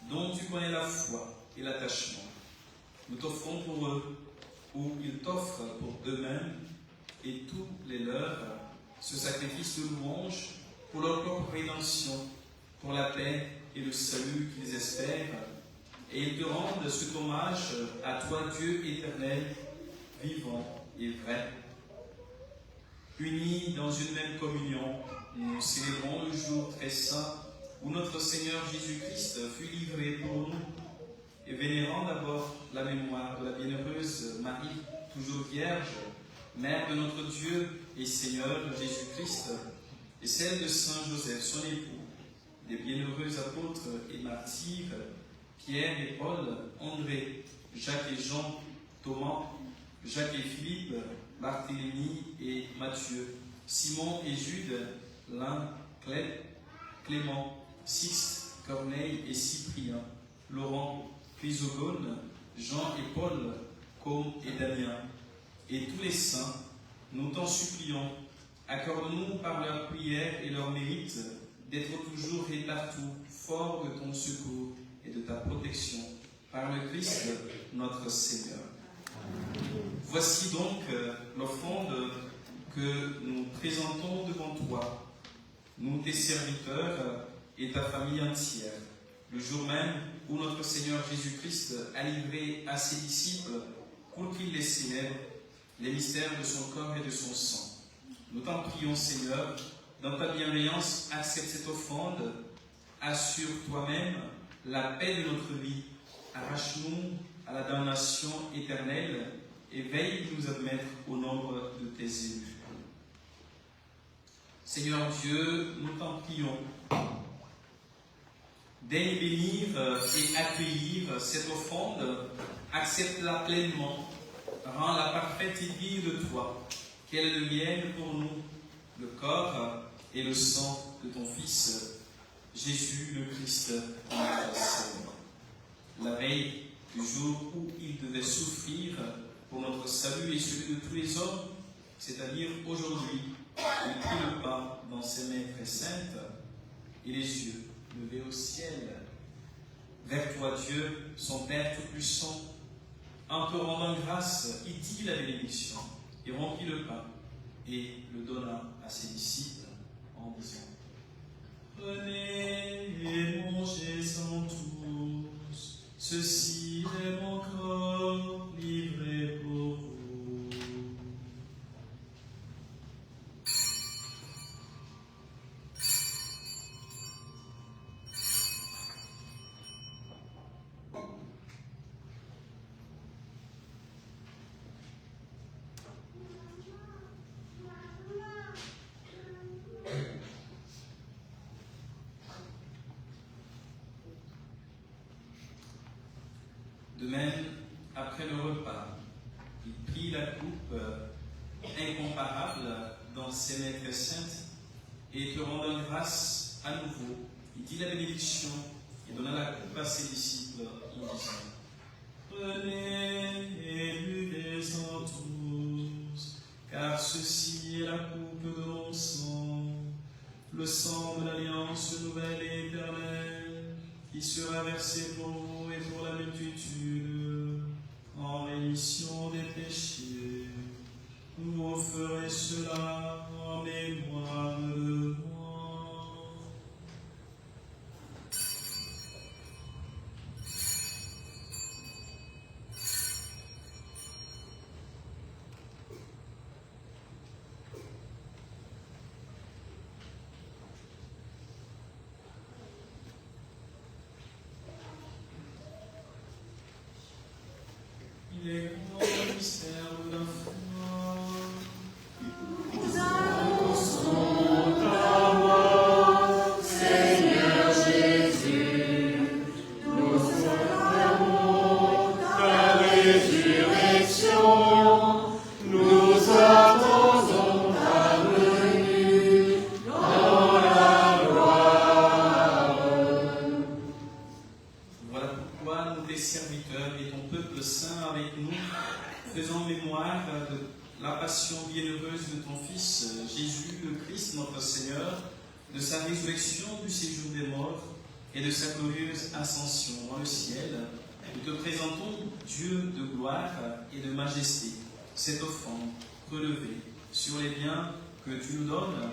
dont tu connais la foi et l'attachement. Nous t'offrons pour eux, ou ils t'offrent pour eux-mêmes, et tous les leurs, ce sacrifice de louange pour leur propre rédemption, pour la paix et le salut qu'ils espèrent, et ils te rendent cet hommage à toi, Dieu éternel, vivant et vrai. Unis dans une même communion, nous célébrons le jour très saint où notre Seigneur Jésus-Christ fut livré pour nous, et vénérant d'abord la mémoire de la bienheureuse Marie, toujours vierge, Mère de notre Dieu et Seigneur Jésus-Christ, et celle de Saint Joseph, son époux, des bienheureux apôtres et martyrs, Pierre et Paul, André, Jacques et Jean, Thomas, Jacques et Philippe, Barthélemy et Matthieu, Simon et Jude, Lin, Clément, Sixte, Corneille et Cyprien, Laurent, Chrysogone, Jean et Paul, Com et Damien, et tous les saints, nous t'en supplions, accorde-nous par leur prière et leur mérite d'être toujours et partout forts de ton secours et de ta protection, par le Christ notre Seigneur. Voici donc l'offrande que nous présentons devant toi, nous tes serviteurs et ta famille entière, le jour même où notre Seigneur Jésus-Christ a livré à ses disciples, pour qu'ils les célèbrent, les mystères de son corps et de son sang. Nous t'en prions, Seigneur, dans ta bienveillance, accepte cette offrande, assure toi-même la paix de notre vie, arrache-nous à la damnation éternelle et veille de nous admettre au nombre de tes élus. Seigneur Dieu, nous t'en prions, daigne bénir et accueillir cette offrande, accepte-la pleinement, rends-la parfaite et digne de toi, qu'elle devienne pour nous le corps et le sang de ton Fils, Jésus le Christ, notre Seigneur. La veille du jour où il devait souffrir pour notre salut et celui de tous les hommes, c'est-à-dire aujourd'hui, il prit le pain dans ses mains très saintes et les yeux levés au ciel. Vers toi, Dieu, son Père Tout-Puissant, en te rendant grâce, il dit la bénédiction et rompit le pain et le donna à ses disciples en disant: Prenez et mangez-en tous, ceci est mon corps livré pour vous. De même, après le repas, il prit la coupe incomparable dans ses mains très saintes et te rendant grâce à nouveau, il dit la bénédiction et donna la coupe à ses disciples en disant: Prenez et buvez-en tous, car ceci est la coupe de mon sang, le sang de l'alliance nouvelle et éternelle, qui sera versé pour vous et pour la multitude, en rémission des péchés. Vous ferez cela en mémoire de moi. Il est grand le mystère de la foi. Nous annonçons ta mort, Seigneur Jésus. Nous acclamons ta résurrection. Nous attendons ta venue dans la gloire. Voilà pourquoi nous, tes serviteurs et ton peuple saint avec nous, faisons mémoire de la passion bienheureuse de ton Fils, Jésus le Christ, notre Seigneur, de sa résurrection du séjour des morts et de sa glorieuse ascension dans le ciel. Nous te présentons, Dieu de gloire et de majesté, cette offrande relevée sur les biens que tu nous donnes,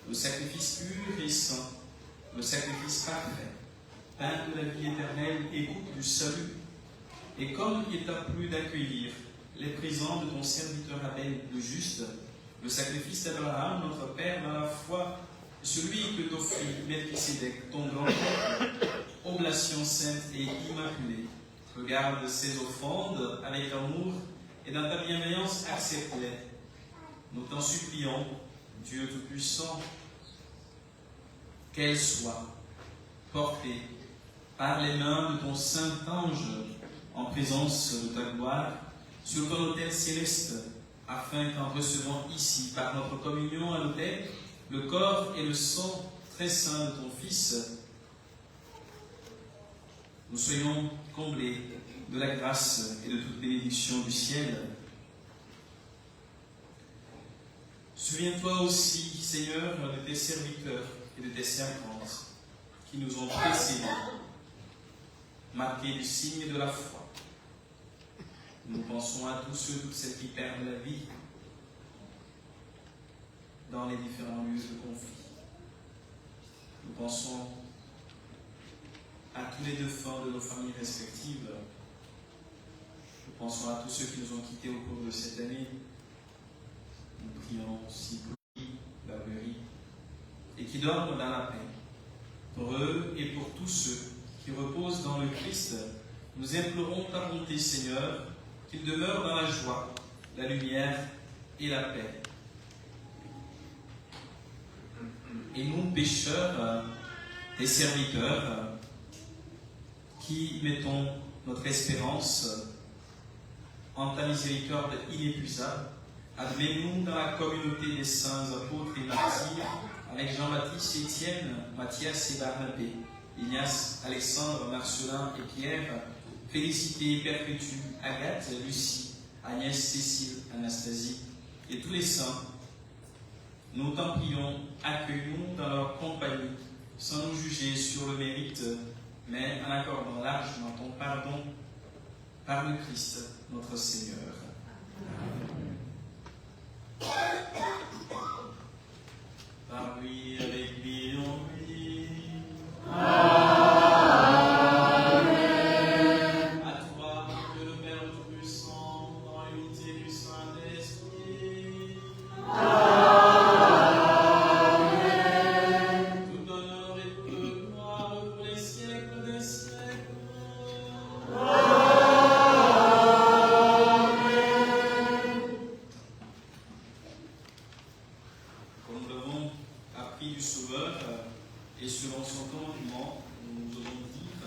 le sacrifice pur et saint, le sacrifice parfait, pain de la vie éternelle et coupe du salut. Et comme il t'a plu d'accueillir les présents de ton serviteur Abel le juste, le sacrifice d'Abraham, notre Père, dans la foi, celui que t'offrit Melchisédek, ton grand-père, oblation sainte et immaculée, regarde ces offrandes avec amour et dans ta bienveillance accepte-les. Nous t'en supplions, Dieu Tout-Puissant, qu'elles soient portées par les mains de ton saint ange en présence de ta gloire sur ton autel céleste, afin qu'en recevant ici, par notre communion à l'autel, le corps et le sang très saint de ton Fils, nous soyons comblés de la grâce et de toute bénédiction du ciel. Souviens-toi aussi, Seigneur, de tes serviteurs et de tes servantes qui nous ont précédés, marqués du signe de la foi. Nous pensons à tous ceux, toutes celles qui perdent la vie dans les différents lieux de conflit. Nous pensons à tous les défunts de nos familles respectives. Nous pensons à tous ceux qui nous ont quittés au cours de cette année. Nous prions aussi pour lui, Barberie, et qui dorment dans la paix. Pour eux et pour tous ceux qui reposent dans le Christ, nous implorons ta bonté, Seigneur, qu'ils demeurent dans la joie, la lumière et la paix. Et nous, pécheurs, tes serviteurs, qui mettons notre espérance en ta miséricorde inépuisable, admets-nous dans la communauté des saints apôtres et martyrs, avec Jean-Baptiste, Étienne, Matthias et Barnabé, Ignace, Alexandre, Marcelin et Pierre, Félicité, Perpétue, Agathe, Lucie, Agnès, Cécile, Anastasie et tous les saints. Nous t'en prions, accueille-nous dans leur compagnie, sans nous juger sur le mérite, mais en accordant largement ton pardon par le Christ, notre Seigneur. Par lui, avec lui, en lui. Amen. À toi, Dieu le Père Tout-Puissant, dans l'unité du Saint-Esprit. Amen. Tout honneur et toute gloire pour les siècles des siècles. Comme nous l'avons appris du Sauveur, et selon son commandement, nous allons dire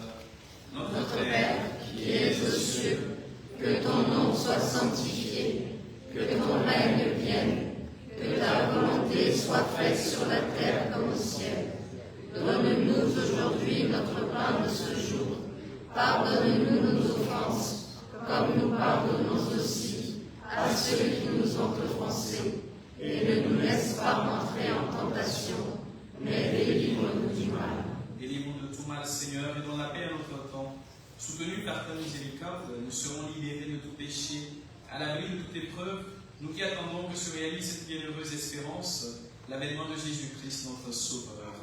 Notre Père, qui es aux cieux, que ton nom soit sanctifié, que ton règne vienne, que ta volonté soit faite sur la terre comme au ciel. Donne-nous aujourd'hui notre pain de ce jour. Pardonne-nous nos offenses, comme nous pardonnons aussi à ceux qui nous ont offensés. Et ne nous laisse pas entrer en tentation, mais délivre-nous du mal. Délivre-nous de tout mal, Seigneur, et donne la paix à notre temps. Soutenus par ta miséricorde, nous serons libérés de tout péché, à l'abri de toute épreuve, nous qui attendons que se réalise cette bienheureuse espérance, l'avènement de Jésus-Christ, notre Sauveur.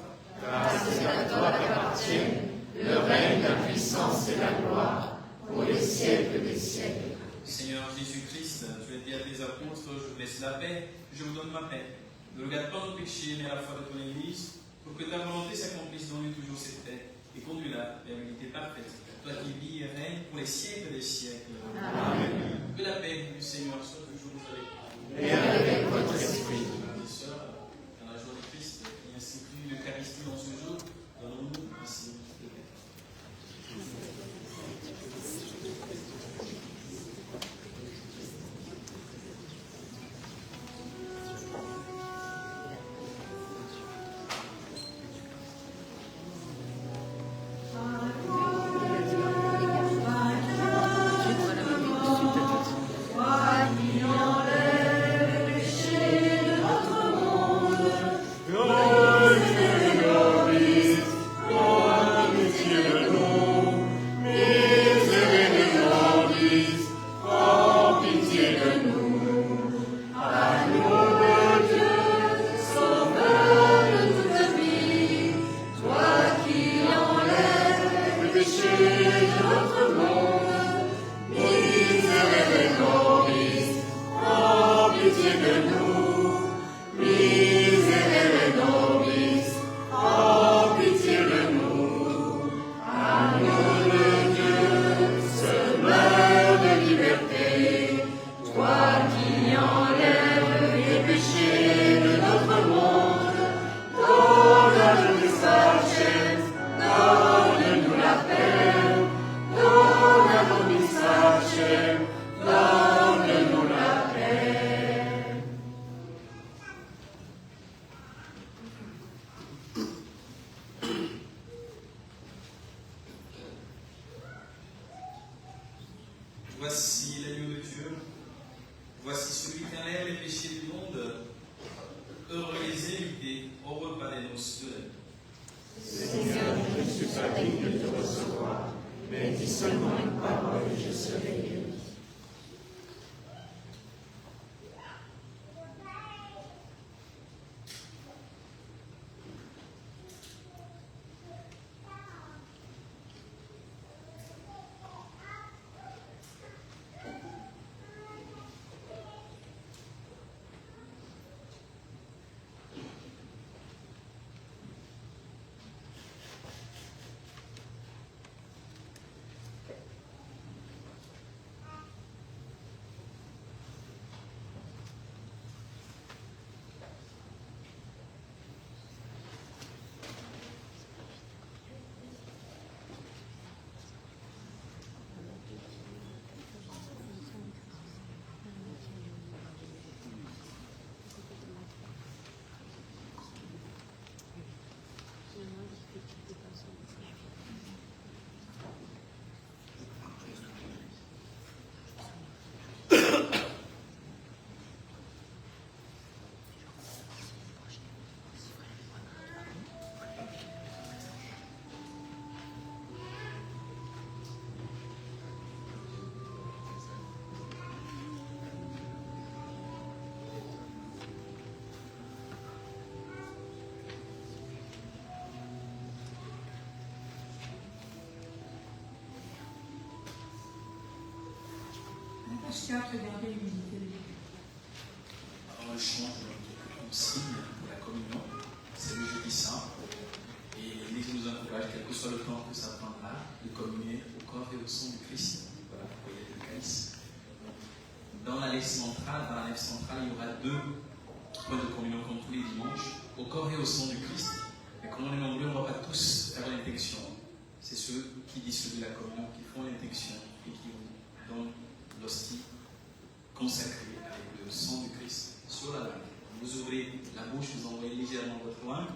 Grâce à toi qu'appartiennent le règne, la puissance et la gloire, pour les siècles des siècles. Seigneur Jésus-Christ, tu as dit à tes apôtres, je vous laisse la paix, je vous donne ma paix. Ne regarde pas nos péchés, mais à la foi de ton Église, pour que ta volonté s'accomplisse dans nous toujours cette paix, et conduis-la vers l'unité parfaite. Toi qui vis et règnes pour les siècles des siècles. Amen. Que la paix du Seigneur soit toujours avec vous. Et avec votre esprit. Frères et sœurs, dans la joie de Christ, qui institue l'Eucharistie dans ce jour, donnons-nous ainsi de paix. Notre monde, miséricorde, Voici celui qui enlève les péchés du monde. Heureux les invités au repas des noces de la vie. Seigneur, je ne suis pas digne de te recevoir, mais dis seulement une parole et je serai guéri. Pascal, regardez l'humilité. Avant le chant, on signe pour la communion. C'est le jeudi saint. Et l'Église nous encourage, quel que soit le temps que ça prendra, de communier au corps et au sang du Christ. Voilà, vous voyez le calice. Dans la nef centrale, il y aura 2 points de communion comme tous les dimanches, au corps et au sang du Christ. Mais comme on est nombreux, on ne va pas tous faire l'intention. C'est ceux qui distribuent la communion, qui font l'intention et qui donnent l'hostie consacrée avec le sang du Christ sur la langue. Vous ouvrez la bouche, vous envoyez légèrement votre langue.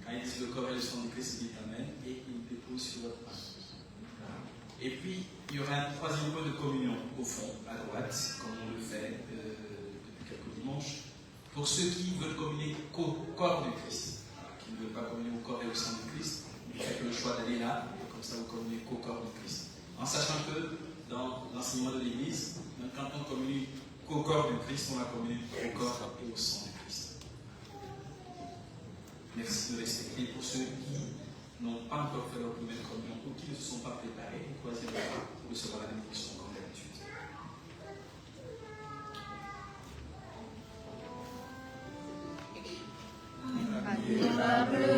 Quand ils disent le corps et le sang du Christ, vous dites Amen et ils déposent sur votre langue. Et puis, il y aura un 3e point de communion au fond, à droite, comme on le fait depuis quelques dimanches, pour ceux qui veulent communier qu'au corps du Christ, qui ne veulent pas communier au corps et au sang du Christ. Vous faites le choix d'aller là, et comme ça vous communiez qu'au corps du Christ. En sachant que dans l'enseignement de l'Église, même quand on communie qu'au corps du Christ, on va communier au corps et au sang du Christ. Merci de respecter pour ceux qui n'ont pas encore fait leur première communion ou qui ne se sont pas préparés, le 3e pas pour recevoir la bénédiction comme d'habitude. Admirable